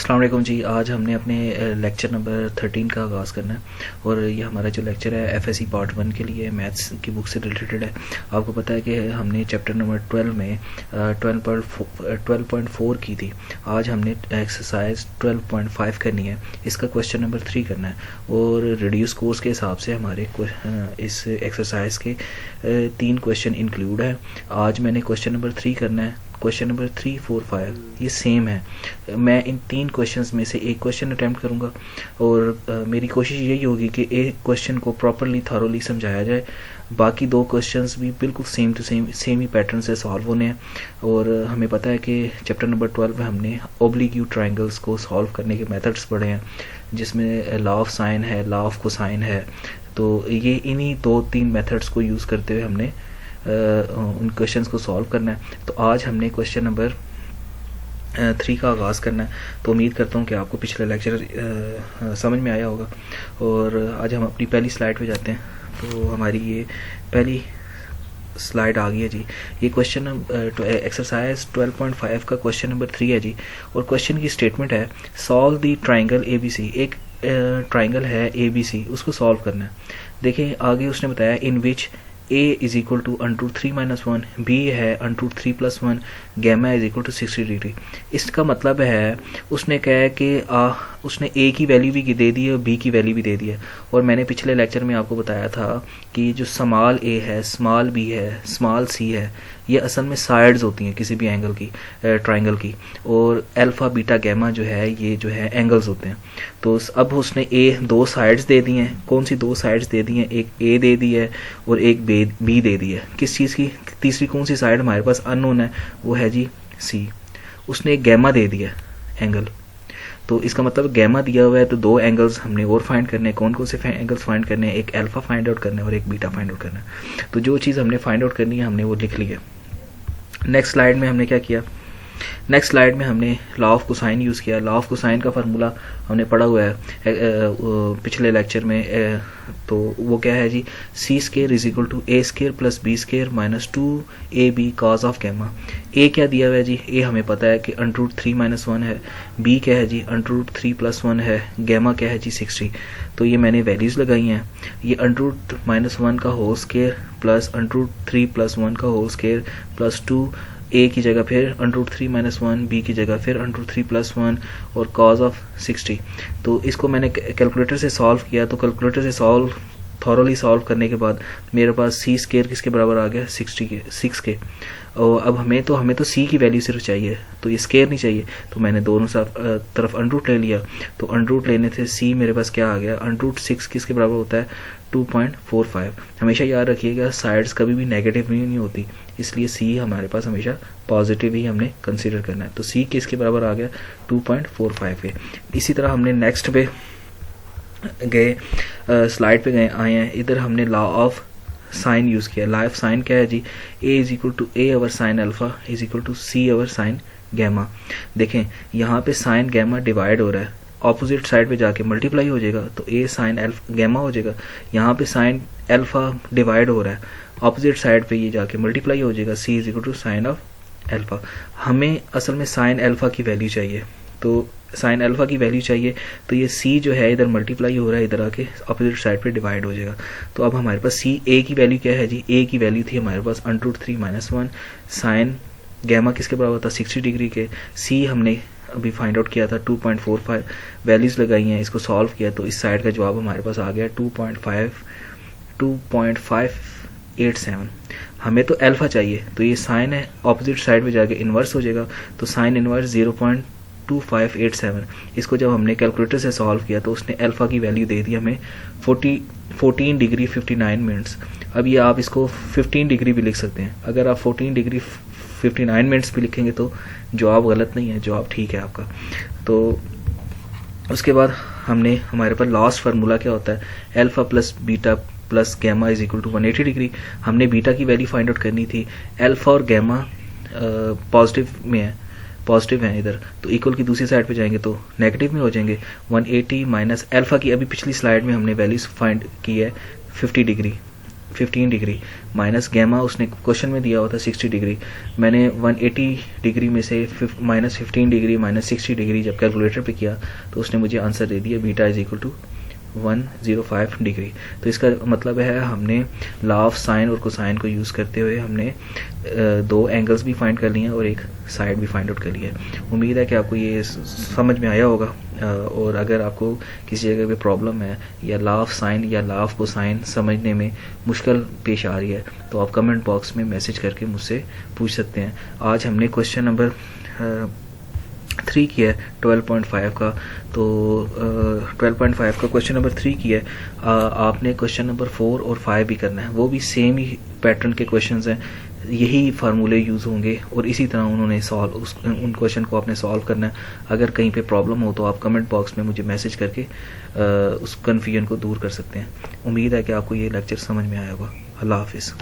अस्सलाम वालेकुम जी। आज हमने अपने लेक्चर नंबर 13 का आगाज़ करना है और ये हमारा जो लेक्चर है एफएससी पार्ट 1 के लिए मैथ्स की बुक से रिलेटेड है। आपको पता है कि हमने चैप्टर नंबर 12 में 12.4 की थी। आज हमने एक्सरसाइज 12.5 करनी है। इसका क्वेश्चन नंबर 3 करना है और रिड्यूस कोर्स के हिसाब से हमारे इस एक्सरसाइज के 3 क्वेश्चन इंक्लूड है। आज मैंने क्वेश्चन नंबर 3 करना है। क्वेश्चन नंबर 3, 4, 5 ये सेम है। मैं इन 3 क्वेश्चंस में से एक क्वेश्चन अटैम्प्ट करूंगा और मेरी कोशिश यही होगी कि एक क्वेश्चन को प्रॉपरली थॉरोली समझाया जाए। बाकी 2 क्वेश्चंस भी बिल्कुल सेम टू सेम ही पैटर्न से सॉल्व होने हैं। और हमें पता है कि चैप्टर नंबर 12 में हमने ओब्लिक्यू ट्रायंगल्स को सॉल्व करने के मेथड्स पढ़े हैं, जिसमें लॉ ऑफ साइन है, लॉ ऑफ कोसाइन है। तो ये इन्हीं 2-3 मेथड्स को यूज़ करते हुए हमने उन क्वेश्चंस को सॉल्व करना है। तो आज हमने क्वेश्चन नंबर 3 का आगाज़ करना है। तो उम्मीद करता हूँ कि आपको पिछला लेक्चर समझ में आया होगा। और आज हम अपनी पहली स्लाइड पे जाते हैं। तो हमारी ये पहली स्लाइड आ गई है जी। ये क्वेश्चन एक्सरसाइज 12.5 का क्वेश्चन नंबर 3 है जी। और क्वेश्चन की स्टेटमेंट है सॉल्व द ट्राइंगल ABC। एक ट्राइंगल है ABC, उसको सॉल्व करना है। देखिए आगे उसने बताया in which A is equal to √3 - 1, B है √3 + 1, gamma is equal to 60 degree. इसका मतलब है उसने कहा है कि उसने A की वैल्यू भी दे दी है और B की वैल्यू भी दे दी है। और मैंने पिछले लेक्चर में आपको बताया था कि जो स्मॉल A है, स्मॉल B है, स्मॉल C है, ये असल में साइड्स होती हैं किसी भी एंगल की, ट्राइंगल की। और अल्फा बीटा गैमा जो है ये जो है एंगल्स होते हैं। तो अब उसने दो साइड्स दे दी हैं। कौन सी 2 साइड्स दे दी हैं? एक A दे दी है और एक B दे दी है। किस चीज़ की? तीसरी कौन सी साइड हमारे पास अननोन है, वो है जी C। उसने एक गैमा दे दिया एंगल। तो इसका मतलब गैमा दिया हुआ है तो 2 एंगल्स हमने और फाइंड करने हैं। कौन कौन से एंगल्स फाइंड करने हैं? एक अल्फा फाइंड आउट करना है और एक बीटा फाइंड आउट करना है। तो जो चीज़ हमने फाइंड आउट करनी है हमने वो लिख ली है। नेक्स्ट स्लाइड में हमने क्या किया? नेक्स्ट स्लाइड में हमने लॉ ऑफ कोसाइन यूज़ किया। लॉ ऑफ कोसाइन का फार्मूला हमने पढ़ा हुआ है पिछले लेक्चर में। तो वो क्या है जी? C² is equal to A² + B² - 2AB cos of gamma. A क्या दिया हुआ है जी? A हमें पता है कि √3 - 1 है। B क्या है जी? √3 + 1 है। गैमा क्या है जी? 60। तो ये मैंने वैल्यूज़ लगाई हैं। ये √-1 का होल स्क्वायर प्लस √3 + 1 का होल स्क्वायर प्लस 2 A की जगह फिर √3 - 1, B की जगह फिर √3 + 1 और cos ऑफ 60। तो इसको मैंने कैलकुलेटर से सॉल्व किया। तो कैलकुलेटर से थॉरली सॉल्व करने के बाद मेरे पास C² किसके बराबर आ गया? 6 के। और अब हमें तो C की वैल्यू सिर्फ चाहिए, तो ये स्केयर नहीं चाहिए। तो मैंने दोनों तरफ अंडरूट ले लिया। तो अंडरूट लेने से C मेरे पास क्या आ गया? √6 किसके बराबर होता है? 2.45। हमेशा याद रखिएगा साइड्स कभी भी नेगेटिव नहीं होती, इसलिए C हमारे पास हमेशा पॉजिटिव ही हमने कंसीडर करना है। तो C किसके बराबर आ गया? 2.45 के। इसी तरह हमने नेक्स्ट पे गए, स्लाइड पे गए आए हैं। इधर हमने लॉ ऑफ साइन यूज़ किया। लॉ ऑफ साइन क्या है जी? A is equal to A over sine alpha is equal to C over sine gamma. देखें यहाँ पे साइन गैमा डिवाइड हो रहा है, ऑपोजिट साइड पे जाके मल्टीप्लाई हो जाएगा तो A साइन गैमा हो जाएगा। यहाँ पे साइन अल्फा डिवाइड हो रहा है, ऑपोजिट साइड पे ये जाके मल्टीप्लाई हो जाएगा, C is equal to sine of alpha. हमें असल में साइन अल्फा की वैल्यू चाहिए। तो साइन अल्फा की वैल्यू चाहिए तो ये C जो है इधर मल्टीप्लाई हो रहा है, इधर आके अपोजिट साइड पे डिवाइड हो जाएगा। तो अब हमारे पास A की वैल्यू क्या है जी? A की वैल्यू थी हमारे पास √3 - 1। साइन गैमा किसके बराबर था? 60 डिग्री के। C हमने अभी फाइंड आउट किया था 2.45। वैल्यूज़ लगाई हैं, इसको सॉल्व किया तो इस साइड का जवाब हमारे पास आ गया 2.587। हमें तो अल्फा चाहिए, तो ये साइन है, ऑपोजिट साइड में जाके इन्वर्स हो जाएगा। तो साइन इन्वर्स 0.2587। इसको जब हमने कैलकुलेटर से सॉल्व किया तो उसने अल्फा की वैल्यू दे दी हमें 14 डिग्री 59 मिनट्स। अब ये आप इसको 15 डिग्री भी लिख सकते हैं। अगर आप 14 डिग्री 59 मिनट्स भी लिखेंगे तो जवाब गलत नहीं है, जवाब ठीक है आपका। तो उसके बाद हमारे पास लास्ट फार्मूला क्या होता है? Alpha plus beta plus gamma is equal to 180 degree. हमने बीटा की वैल्यू फाइंड आउट करनी थी। अल्फा और गैमा पॉजिटिव हैं इधर, तो इक्वल की दूसरी साइड पे जाएंगे तो नेगेटिव में हो जाएंगे। 180 माइनस अल्फा की अभी पिछली स्लाइड में हमने वैल्यूज फाइंड की है 50 डिग्री। 15 डिग्री माइनस गैमा उसने क्वेश्चन में दिया हुआ था 60 डिग्री। मैंने 180 डिग्री में से माइनस 15 डिग्री माइनस 60 डिग्री जब कैलकुलेटर पे किया तो उसने मुझे आंसर दे दिया beta is equal to 105 degree. तो इसका मतलब है हमने लॉ ऑफ साइन और कोसाइन को यूज़ करते हुए हमने दो एंगल्स भी फाइंड कर लिए हैं और एक साइड भी फाइंड आउट कर लिया है। उम्मीद है कि आपको ये समझ में आया होगा, और अगर आपको किसी जगह पे प्रॉब्लम है या लॉ ऑफ साइन या लॉ ऑफ कोसाइन समझने में मुश्किल पेश आ रही है तो आप कमेंट बॉक्स में मैसेज करके मुझसे पूछ सकते हैं। आज हमने क्वेश्चन नंबर 3 किया है 12.5 का, तो 12.5 का क्वेश्चन नंबर 3 किया है। आपने क्वेश्चन नंबर 4 और 5 भी करना है, वो भी सेम ही पैटर्न के क्वेश्चंस हैं, यही फार्मूले यूज़ होंगे और इसी तरह उन्होंने उन क्वेश्चन को आपने सॉल्व करना है। अगर कहीं पे प्रॉब्लम हो तो आप कमेंट बॉक्स में मुझे मैसेज करके उस कन्फ्यूजन को दूर कर सकते हैं। उम्मीद है कि आपको ये लेक्चर समझ में आया होगा। अल्लाह हाफिज़।